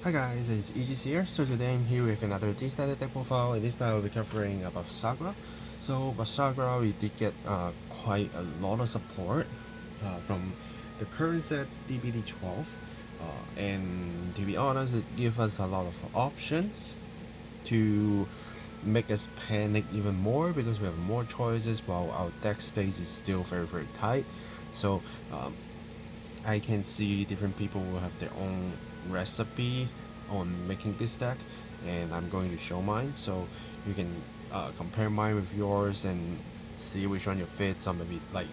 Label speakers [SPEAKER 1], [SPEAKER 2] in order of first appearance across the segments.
[SPEAKER 1] Hi guys, it's Aegis here. So today I'm here with another D-static deck profile. In this style, we'll be covering about Bavsagra. So Bavsagra, we did get quite a lot of support from the current set DBT12. And to be honest, it gives us a lot of options to make us panic even more because we have more choices while our deck space is still very tight. So I can see different people will have their own recipe on making this deck, and I'm going to show mine so you can compare mine with yours and see which one you fit. So maybe like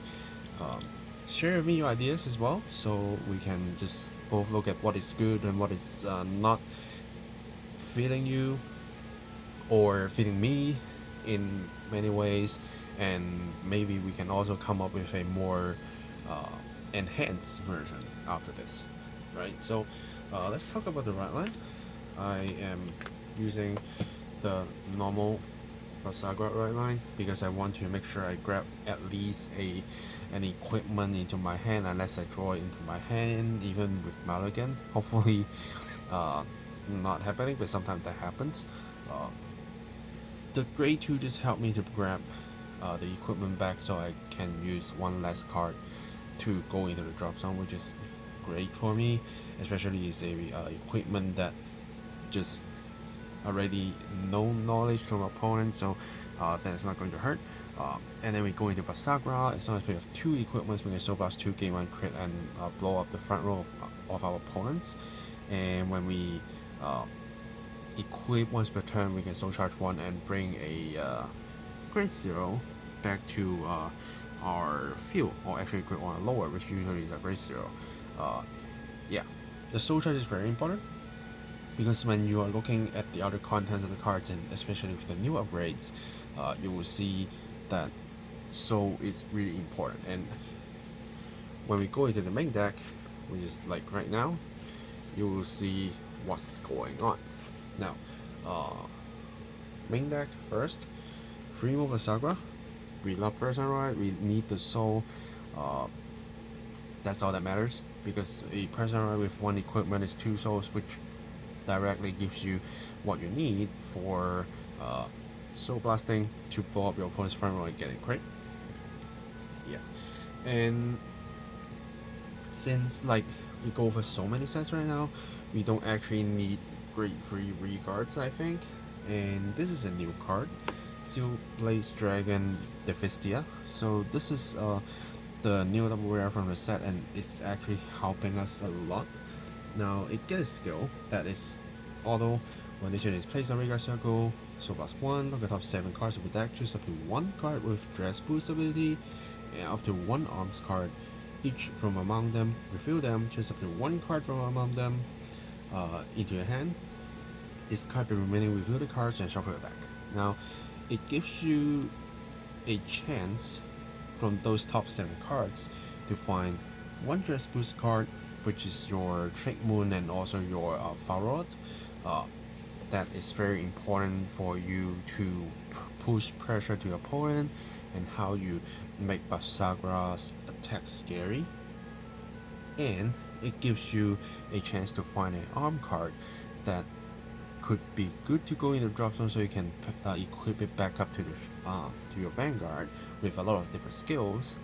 [SPEAKER 1] share with me your ideas as well, so we can just both look at what is good and what is not fitting you or fitting me in many ways, and maybe we can also come up with a more enhanced version after this, right? So let's talk about the right line. I am using the normal Bavsagra right line because I want to make sure I grab at least an equipment into my hand unless I draw it into my hand, even with Mulligan. Hopefully not happening, but sometimes that happens. The grade 2 just helped me to grab the equipment back so I can use one less card to go into the drop zone, which is great for me, especially is a equipment that just already know knowledge from opponents, so that's not going to hurt. And then we go into Bavsagra. As long as we have two equipments, we can Soul Blast 2, Game 1 crit, and blow up the front row of our opponents. And when we equip once per turn, we can Soul Charge 1 and bring a grade 0 back to our field, or actually grade 1 lower, which usually is a grade 0. Yeah, the Soul Charge is very important because when you are looking at the other contents of the cards, and especially with the new upgrades, you will see that Soul is really important. And when we go into the main deck, which is like right now, you will see what's going on. Now, main deck first, free move Bavsagra. We love Personal, we need the Soul. That's all that matters, because a Personal with one equipment is 2 souls, which directly gives you what you need for Soul Blasting to blow up your opponent's front row and get it crit. Yeah, and since like we go over so many sets right now, we don't actually need grade 3 regards, I think. And this is a new card, Seal Blaze Dragon Devistia. So this is the new double rare from the set, and it's actually helping us a lot. Now it gets a skill that is auto. When this unit is placed on Radar Circle, Soul Blast 1, look at top 7 cards of the deck, choose up to 1 card with Dress Boost ability, and up to 1 arms card each from among them. Reveal them, choose up to 1 card from among them into your hand. Discard the remaining revealed cards and shuffle your deck. Now, it gives you a chance from those top 7 cards to find 1 Dress Boost card, which is your Trickmoon and also your Farod. That is very important for you to push pressure to your opponent and how you make Bavsagra's attack scary. And it gives you a chance to find an arm card that could be good to go in the drop zone, so you can equip it back up to your Vanguard with a lot of different skills,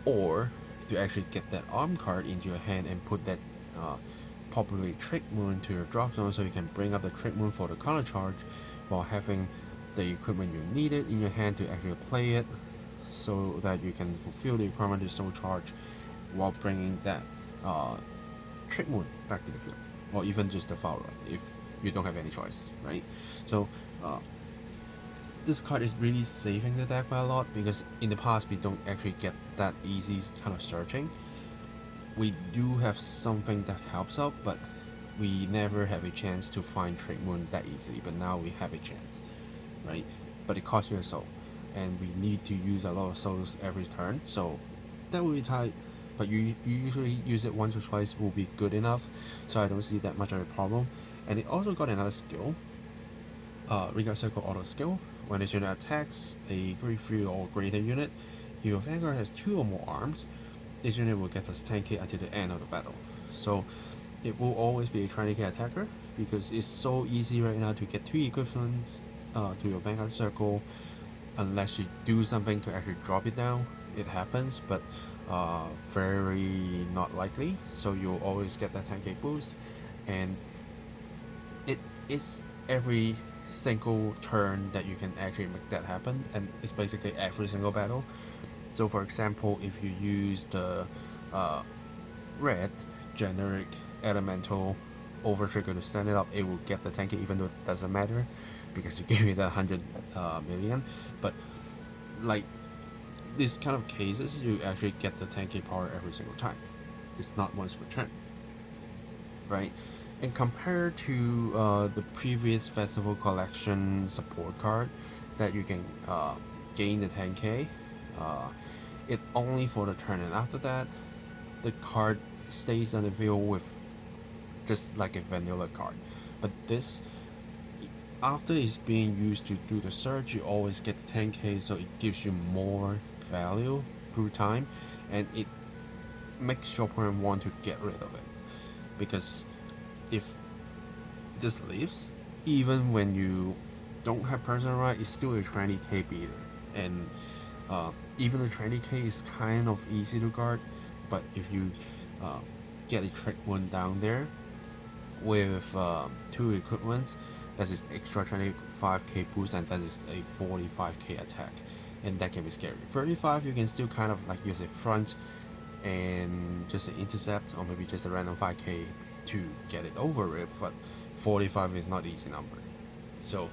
[SPEAKER 1] or to actually get that arm card into your hand and put that popularly Trickmoon to your drop zone, so you can bring up the Trickmoon for the counter charge while having the equipment you needed in your hand to actually play it, so that you can fulfill the requirement to Soul Charge while bringing that Trickmoon back to the field, or even just the Farod if you don't have any choice, right? So this card is really saving the deck by a lot, because in the past we don't actually get that easy kind of searching. We do have something that helps out, but we never have a chance to find Trickmoon that easily. But now we have a chance, right? But it costs you a soul, and we need to use a lot of souls every turn, so that will be tight. But you usually use it once or twice will be good enough, so I don't see that much of a problem. And it also got another skill, Regard Circle Auto skill. When this unit attacks a grade 3 or greater unit, if your Vanguard has 2 or more arms, this unit will get plus 10k until the end of the battle. So it will always be a 20k attacker because it's so easy right now to get 2 equipments to your Vanguard circle unless you do something to actually drop it down. It happens, but very not likely. So you'll always get that 10k boost, and it is every single turn that you can actually make that happen, and it's basically every single battle. So for example, if you use the red generic elemental over trigger to stand it up, it will get the 10k even though it doesn't matter because you gave it 100 million. But like these kind of cases, you actually get the 10k power every single time. It's not once per turn, right? And compared to the previous festival collection support card that you can gain the 10k, it only for the turn, and after that the card stays on the field with just like a vanilla card. But this, after it's being used to do the search, you always get the 10k, so it gives you more value through time, and it makes your opponent want to get rid of it. Because if this leaves, even when you don't have personal right, it's still a 20k beater, and even the 20k is kind of easy to guard. But if you get a trickmoon down there with 2 equipments, that's an extra 25k boost, and that is a 45k attack, and that can be scary. 35 you can still kind of like use a front and just an intercept, or maybe just a random 5k to get it over with, but 45 is not easy number. So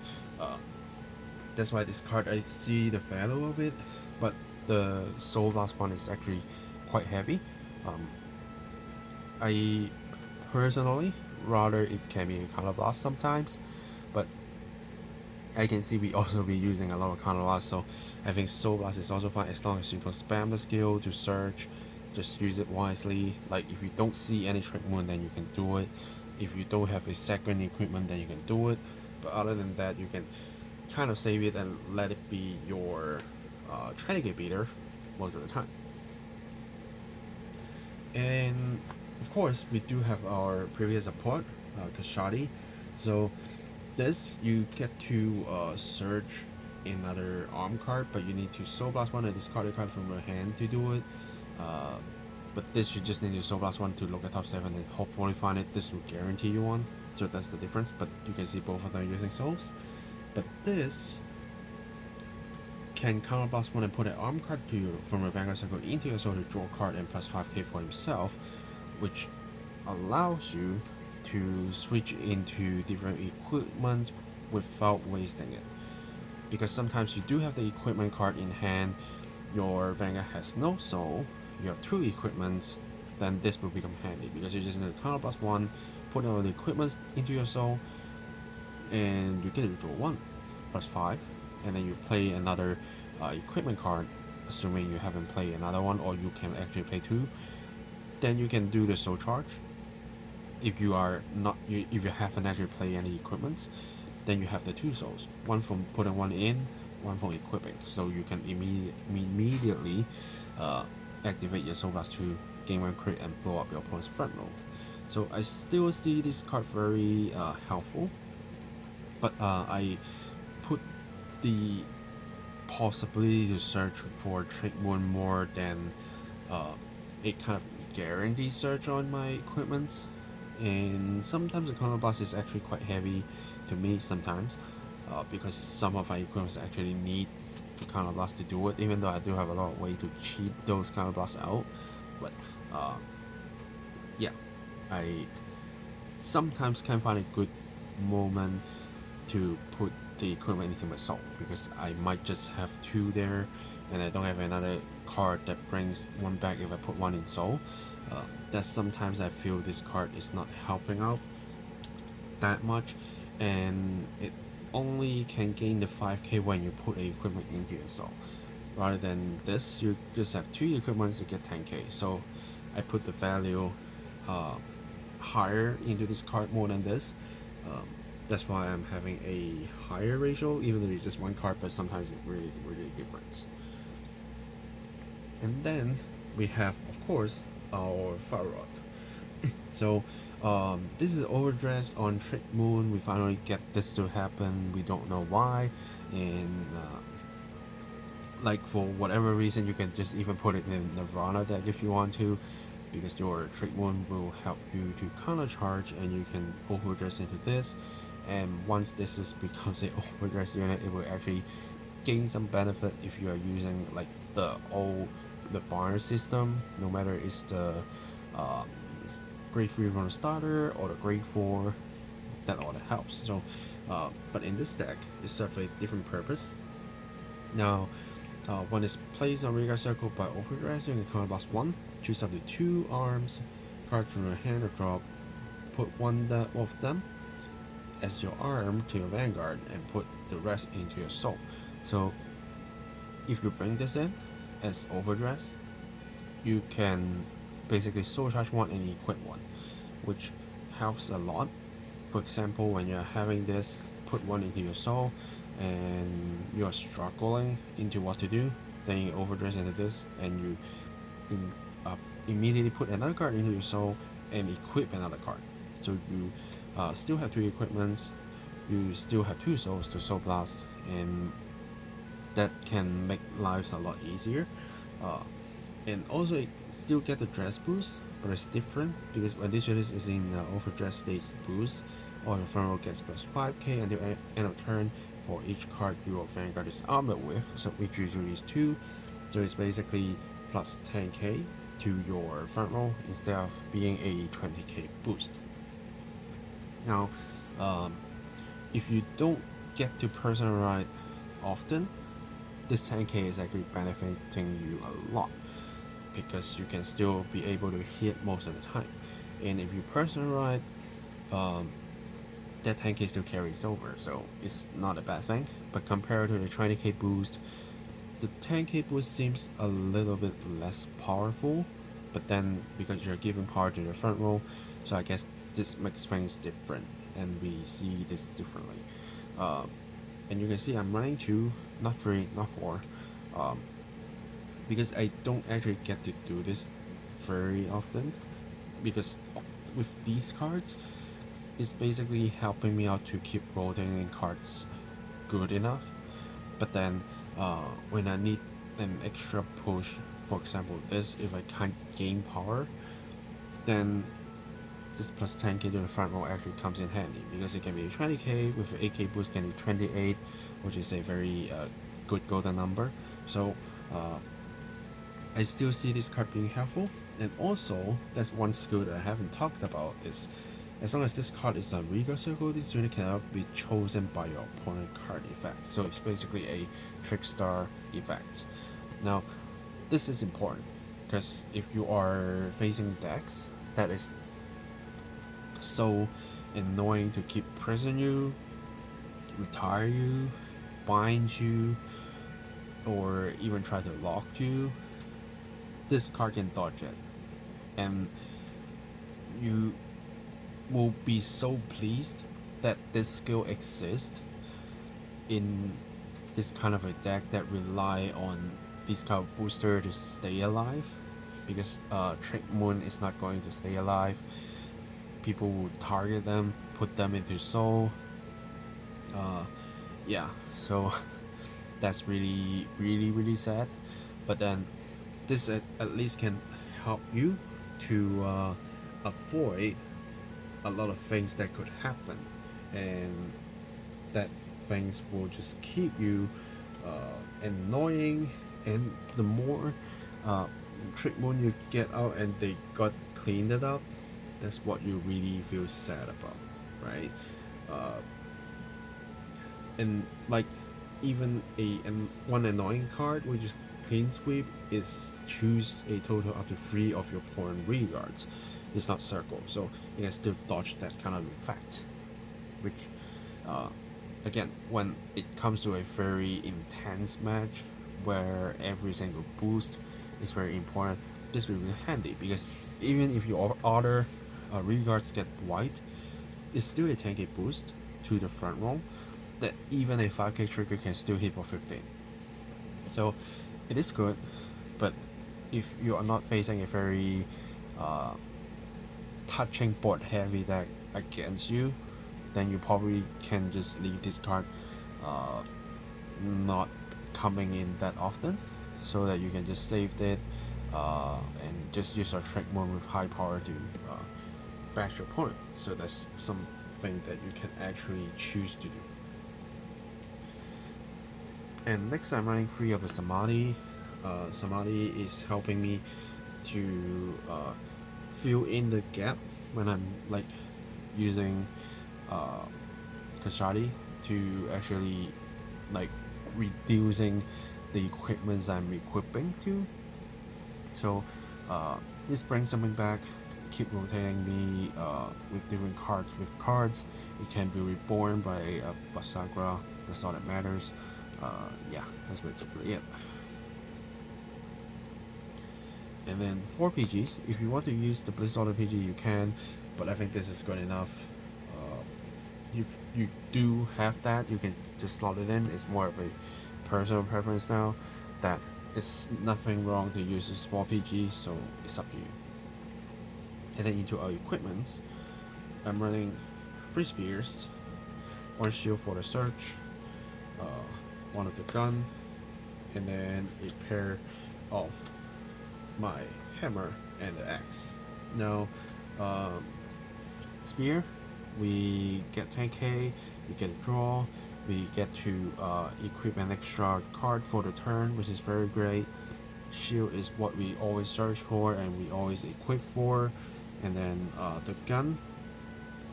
[SPEAKER 1] that's why this card, I see the value of it, but the Soul Blast one is actually quite heavy. I personally rather it can be a counter blast sometimes, but I can see we also be using a lot of counter blast, so I think Soul Blast is also fine as long as you don't spam the skill to search. Just use it wisely. Like if you don't see any trickmoon, then you can do it. If you don't have a second equipment, then you can do it. But other than that, you can kind of save it and let it be your 20k beater most of the time. And of course, we do have our previous support, Kashadi. So this, you get to search another arm card, but you need to Soul Blast one and discard a card from your hand to do it. But this, you just need to Soul Blast one to look at top 7 and hopefully find it. This will guarantee you one, so that's the difference. But you can see both of them using souls. But this can counter blast one and put an arm card to you from your Vanguard circle into your soul to draw a card and plus 5k for himself, which allows you to switch into different equipment without wasting it. Because sometimes you do have the equipment card in hand, your Vanguard has no soul, you have 2 equipments, then this will become handy because you just need to counter blast one, put all the equipments into your soul, and you get to draw 1 plus 5, and then you play another equipment card, assuming you haven't played another one, or you can actually play 2. Then you can do the soul charge. If you are not, if you haven't actually played any equipments, then you have the 2 souls, one from putting one in, one from equipping, so you can immediately activate your Soul Blast to gain 1 crit and blow up your opponent's front row. So I still see this card very helpful, but I put the possibility to search for trickmoon more than a kind of guaranteed search on my equipments. And sometimes the counter blast is actually quite heavy to me sometimes, because some of my equipments actually need the counter blast to do it, even though I do have a lot of way to cheat those counter blasts out. But yeah, I sometimes can find a good moment to put the equipment into my soul, because I might just have 2 there and I don't have another card that brings 1 back if I put 1 in soul. That sometimes I feel this card is not helping out that much, and it only can gain the 5k when you put a equipment into your soul. Rather than this, you just have 2 equipments to get 10k. So I put the value higher into this card more than this. That's why I'm having a higher ratio, even though it's just 1 card, but sometimes it's really different. And then we have, of course, our fire rod. So This is overdress on trickmoon. We finally get this to happen. We don't know why, and like for whatever reason, you can just even put it in Nirvana deck if you want to, because your trickmoon will help you to counter charge, and you can overdress into this. And once becomes a overdress unit, it will actually gain some benefit if you are using like the farm system, no matter it's the uh, grade 3 from the starter or the grade 4, that all that helps. So but in this deck it serves a different purpose. Now when it's placed on Regal Circle by overdress, you can counterblast 1, choose up to 2 arms, cards from your hand or drop, put one of them as your arm to your Vanguard and put the rest into your soul. So if you bring this in as overdress, you can basically soul charge 1 and equip 1, which helps a lot. For example, when you're having this, put 1 into your soul and you're struggling into what to do, then you overdress into this and you immediately put another card into your soul and equip another card. So you still have 2 equipments, you still have 2 souls to soul blast, and that can make lives a lot easier. And also it still get the dress boost, but it's different because when this unit is in overdress states boost, or the front row gets plus 5k until end of turn for each card your Vanguard is armored with, so which usually is 2, so it's basically plus 10k to your front row instead of being a 20k boost. Now if you don't get to personal ride often, this 10k is actually benefiting you a lot, because you can still be able to hit most of the time. And if you personal ride, that 10k still carries over, so it's not a bad thing. But compared to the 20k boost, the 10k boost seems a little bit less powerful, but then because you're giving power to the front row, so I guess this makes things different, and we see this differently. And you can see I'm running 2, not 3, not 4, because I don't actually get to do this very often, because with these cards it's basically helping me out to keep rotating cards good enough. But then when I need an extra push, for example this, if I can't gain power, then this plus 10k to the front row actually comes in handy, because it can be 20k with 8k boost, can be 28, which is a very good golden number. So I still see this card being helpful. And also, that's one skill that I haven't talked about, is as long as this card is on Regal Circle, this unit cannot be chosen by your opponent card effect. So it's basically a trickstar effect. Now this is important, because if you are facing decks that is so annoying to keep prison you, retire you, bind you, or even try to lock you, this card can dodge it, and you will be so pleased that this skill exists in this kind of a deck that rely on this kind of booster to stay alive, because trickmoon is not going to stay alive. People will target them, put them into soul. Yeah, so that's really sad. But then this at least can help you to avoid a lot of things that could happen, and that things will just keep you annoying. And the more trickmoon you get out and they got cleaned it up, that's what you really feel sad about, right? And like even one annoying card, which is clean sweep, is choose a total up to 3 of your opponent regards. It's not circle, so you can still dodge that kind of effect, which again, when it comes to a very intense match where every single boost is very important, this will be handy, because even if your other regards get wiped, it's still a 10k boost to the front row that even a 5k trigger can still hit for 15. So it is good, but if you are not facing a very touching board heavy deck against you, then you probably can just leave this card not coming in that often, so that you can just save it and just use a trickmoon with high power to bash your opponent. So that's something that you can actually choose to do. And next I'm running 3 of the Samadhi. Samadhi is helping me to fill in the gap when I'm like using Kashadi to actually like reducing the equipments I'm equipping to. So this brings something back, keep rotating me with different cards. With cards, it can be reborn by a Bavsagra, that's all that matters. Yeah, that's basically it. And then 4 PGs, if you want to use the Blitz Order PG you can, but I think this is good enough. If you do have that, you can just slot it in. It's more of a personal preference now. That is nothing wrong to use a small PG, so it's up to you. And then into our equipments, I'm running 3 spears, 1 shield for the search, 1 of the gun, and then a pair of my hammer and the axe. Now, spear, we get 10k, we get a draw, we get to equip an extra card for the turn, which is very great. Shield is what we always search for and we always equip for. And then the gun,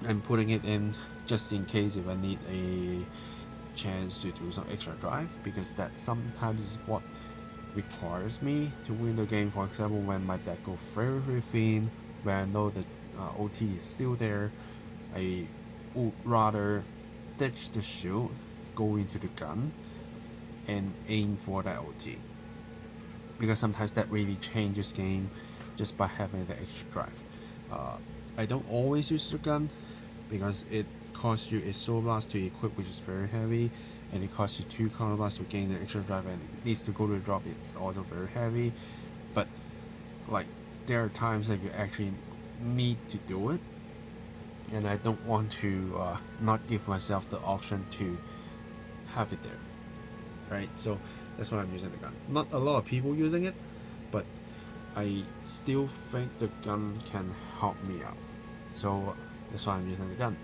[SPEAKER 1] I'm putting it in just in case if I need a chance to do some extra drive, because that sometimes is what requires me to win the game. For example, when my deck goes very thin, when I know the OT is still there, I would rather ditch the shield, go into the gun, and aim for that OT, because sometimes that really changes game just by having the extra drive. I don't always use the gun because it costs you a soul blast to equip, which is very heavy, and it costs you 2 counter blasts to gain the extra drive, and it needs to go to the drop, it's also very heavy. But like there are times that you actually need to do it, and I don't want to not give myself the option to have it there, right? So that's why I'm using the gun. Not a lot of people using it, but I still think the gun can help me out, so that's why I'm using the gun.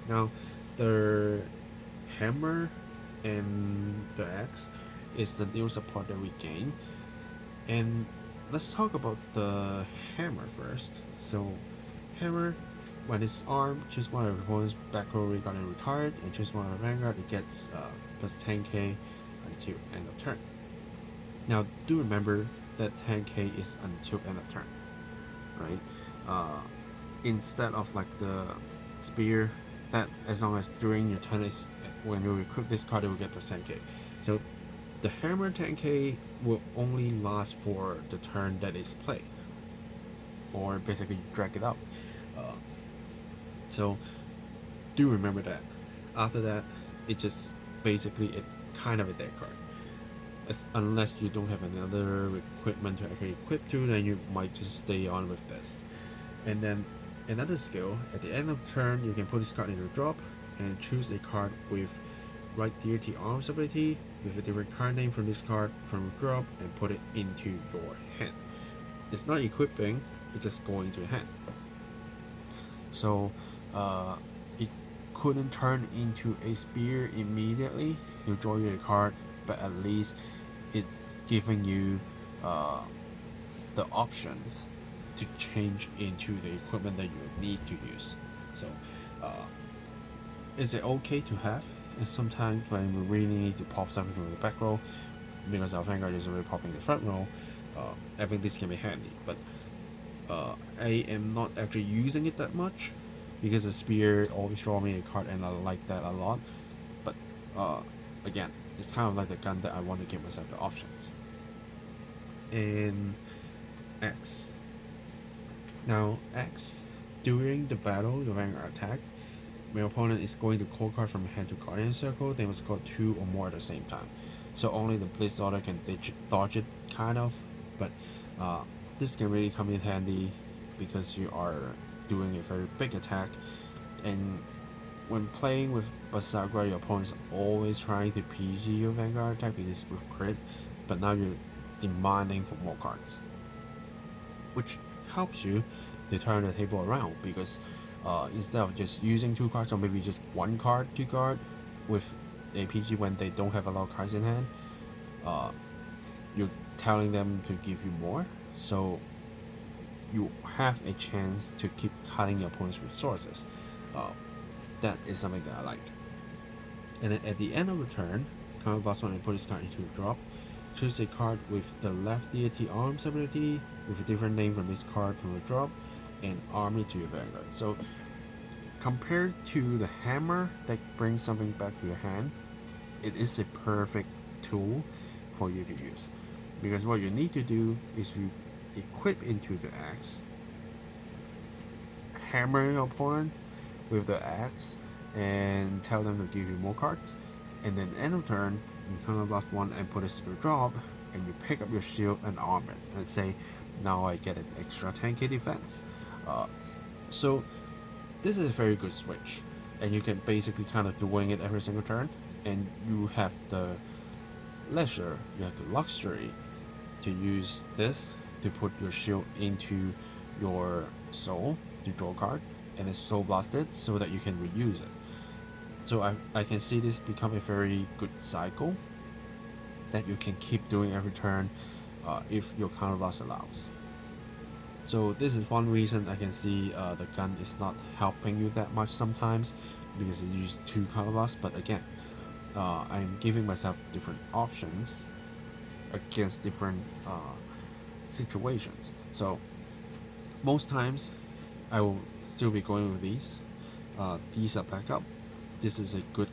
[SPEAKER 1] Now the hammer and the axe is the new support that we gain, and let's talk about the hammer first. So hammer, when it's armed, choose 1 of your opponent's back row regarding retired, and choose 1 of the Vanguard, it gets plus 10k until end of turn. Now do remember that 10k is until end of turn, right? Instead of like the spear, that as long as during your turn is when you equip this card, it will get plus 10k. So the hammer 10k will only last for the turn that is played, or basically drag it out. So do remember that. After that, it just basically it kind of a dead card. Unless you don't have another equipment to actually equip to, then you might just stay on with this. And then another skill, at the end of turn, you can put this card into the drop and choose a card with right deity arms ability with a different card name from this card from the drop and put it into your hand. It's not equipping, it's just going to your hand. So it couldn't turn into a spear immediately. You draw your card, but at least it's giving you the options to change into the equipment that you need to use. So is it okay to have? And sometimes when we really need to pop something from the back row, because our Vanguard is already popping the front row, I think this can be handy. But I am not actually using it that much because the spear always draw me a card and I like that a lot. But again, it's kind of like the gun that I want to give myself the options. And X. Now X, during the battle your Vanguard attacked, my opponent is going to call card from hand to Guardian Circle, they must call 2 or more at the same time. So only the Blitz Order can dodge it kind of, but this can really come in handy because you are doing a very big attack, and when playing with Bavsagra, your opponent's always trying to PG your Vanguard attack because with crit, but now you're demanding for more cards, which helps you to turn the table around, because instead of just using 2 cards or maybe just 1 card to guard with a PG when they don't have a lot of cards in hand, you're telling them to give you more, so you have a chance to keep cutting your opponent's resources. That is something that I like. And then at the end of the turn, counterblast 1 and put this card into a drop. Choose a card with the left deity arms ability with a different name from this card from the drop, and arm it to your Vanguard. So compared to the hammer that brings something back to your hand, it is a perfect tool for you to use, because what you need to do is you equip into the axe, hammer your opponent with the axe, and tell them to give you more cards, and then end of turn you counterblast 1 and put it to the drop, and you pick up your shield and arm it and say, now I get an extra 10k defense. So this is a very good switch, and you can basically kind of doing it every single turn, and you have the leisure, you have the luxury to use this to put your shield into your soul to draw a card, and it's soul blasted so that you can reuse it. So I can see this become a very good cycle that you can keep doing every turn if your counterblast allows. So this is one reason I can see the gun is not helping you that much sometimes, because it uses 2 counterblasts, but again, I'm giving myself different options against different situations. So most times I will still be going with these. These are backup. This is a good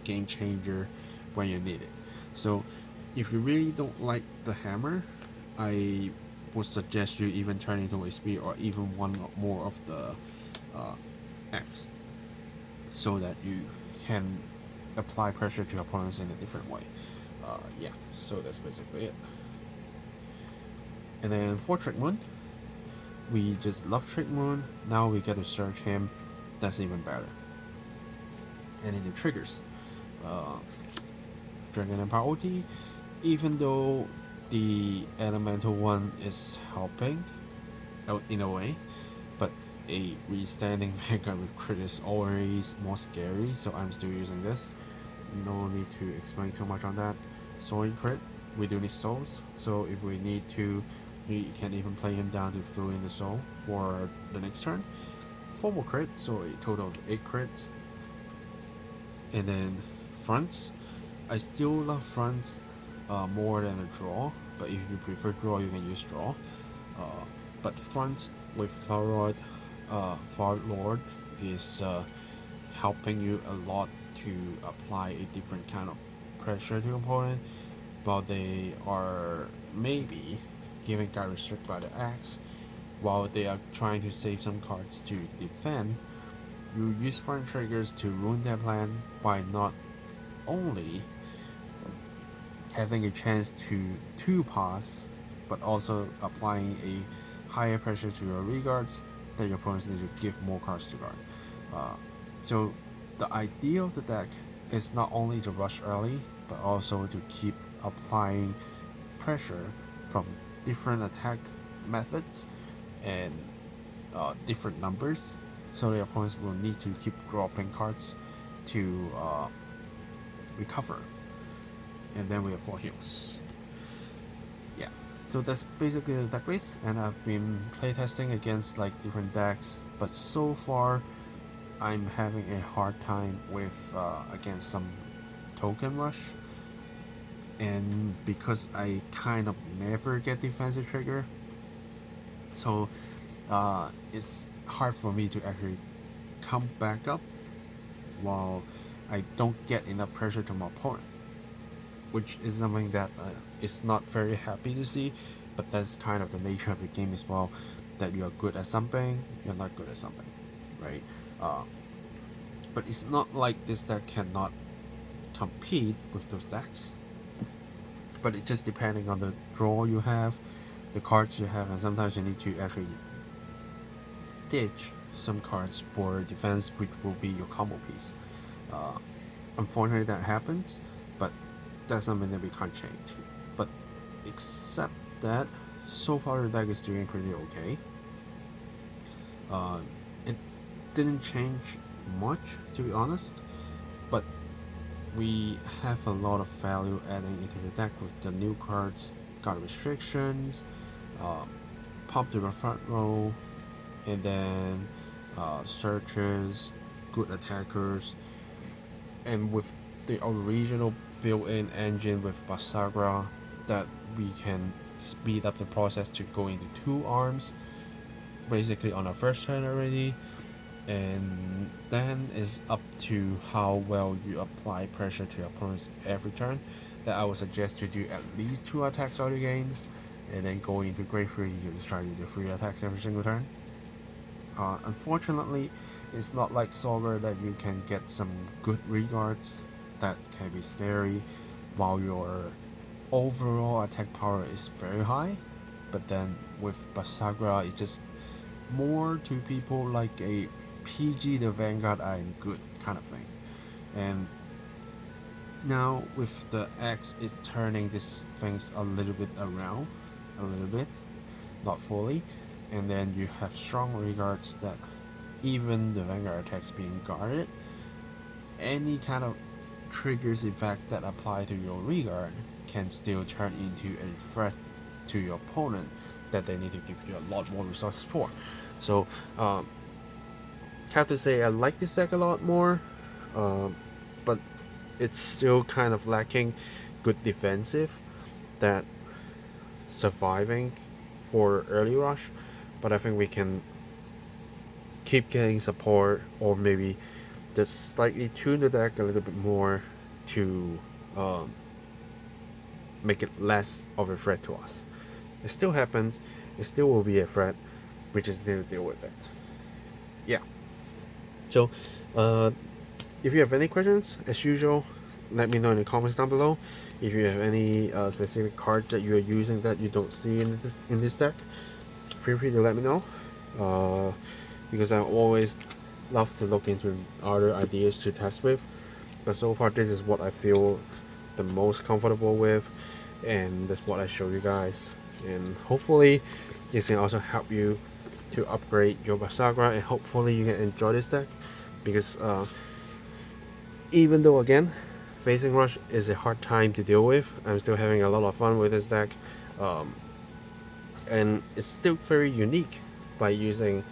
[SPEAKER 1] game changer when you need it. So if you really don't like the hammer, I would suggest you even turn into a spear or even one more of the axe, so that you can apply pressure to your opponents in a different way. Yeah, so that's basically it. And then for trickmoon, we just love trickmoon. Now we get to search him. That's even better. And then the triggers, Dragon Empire OT, even though the elemental one is helping out in a way, but a restanding Vanguard with crit is always more scary, so I'm still using this. No need to explain too much on that. Soul crit, we do need souls, so if we need to, we can even play him down to fill in the soul for the next turn. 4 more crit, so a total of 8 crits. And then fronts, I still love fronts more than a draw, but if you prefer draw, you can use draw. But front with Farlord is helping you a lot to apply a different kind of pressure to your opponent, while they are maybe giving guard restrict by the axe, while they are trying to save some cards to defend. You use front triggers to ruin their plan by not only having a chance to 2-pass, but also applying a higher pressure to your reguards that your opponents need to give more cards to guard. So the idea of the deck is not only to rush early, but also to keep applying pressure from different attack methods and different numbers, so the opponents will need to keep dropping cards to recover. And then we have 4 heals. Yeah, so that's basically the deck list, and I've been playtesting against like different decks, but so far I'm having a hard time with against some token rush, and because I kind of never get defensive trigger, so it's hard for me to actually come back up while I don't get enough pressure to my opponent, which is something that is not very happy to see, but that's kind of the nature of the game as well, that you're good at something, you're not good at something, right? But it's not like this deck cannot compete with those decks, but it's just depending on the draw you have, the cards you have, and sometimes you need to actually ditch some cards for defense, which will be your combo piece. Unfortunately, that happens, but that's something that we can't change. But except that, so far the deck is doing pretty okay. It didn't change much, to be honest, but we have a lot of value adding into the deck with the new cards, guard restrictions, pop to the front row, and then searches, good attackers, and with the original built-in engine with Bavsagra, that we can speed up the process to go into 2 arms basically on our first turn already, and then it's up to how well you apply pressure to your opponents every turn. That I would suggest to do at least 2 attacks all the games, and then going into Grade 3 you just try to do 3 attacks every single turn. Unfortunately, it's not like Saga that you can get some good regards that can be scary while your overall attack power is very high, but then with Bavsagra it's just more to people like a PG the Vanguard I am good kind of thing. And now with the X, it's turning these things a little bit around, a little bit, not fully, and then you have strong regards that even the Vanguard attacks being guarded, any kind of triggers effect that apply to your regard can still turn into a threat to your opponent that they need to give you a lot more resources for. So have to say I like this deck a lot more, but it's still kind of lacking good defensive that surviving for early rush, but I think we can keep getting support, or maybe just slightly tune the deck a little bit more to make it less of a threat to us. It still happens, it still will be a threat, we just need to deal with it. Yeah. So if you have any questions, as usual, let me know in the comments down below. If you have any specific cards that you are using that you don't see in this deck, feel free to let me know, because I always love to look into other ideas to test with, but so far this is what I feel the most comfortable with, and that's what I show you guys, and hopefully this can also help you to upgrade your Bavsagra, and hopefully you can enjoy this deck, because even though again facing rush is a hard time to deal with, I'm still having a lot of fun with this deck, and it's still very unique by using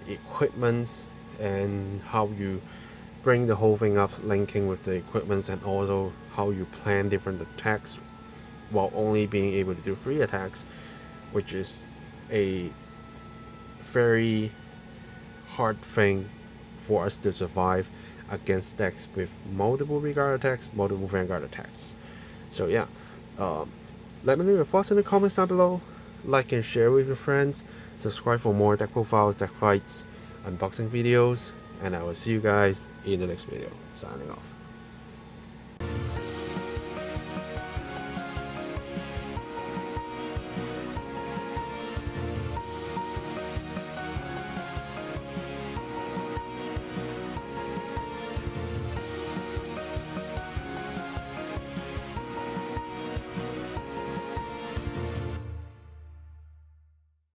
[SPEAKER 1] equipments and how you bring the whole thing up, linking with the equipments, and also how you plan different attacks while only being able to do 3 attacks, which is a very hard thing for us to survive against decks with multiple regard attacks, multiple Vanguard attacks. So yeah, let me know your thoughts in the comments down below, like and share with your friends, subscribe for more deck profiles, deck fights, unboxing videos, and I will see you guys in the next video. Signing off.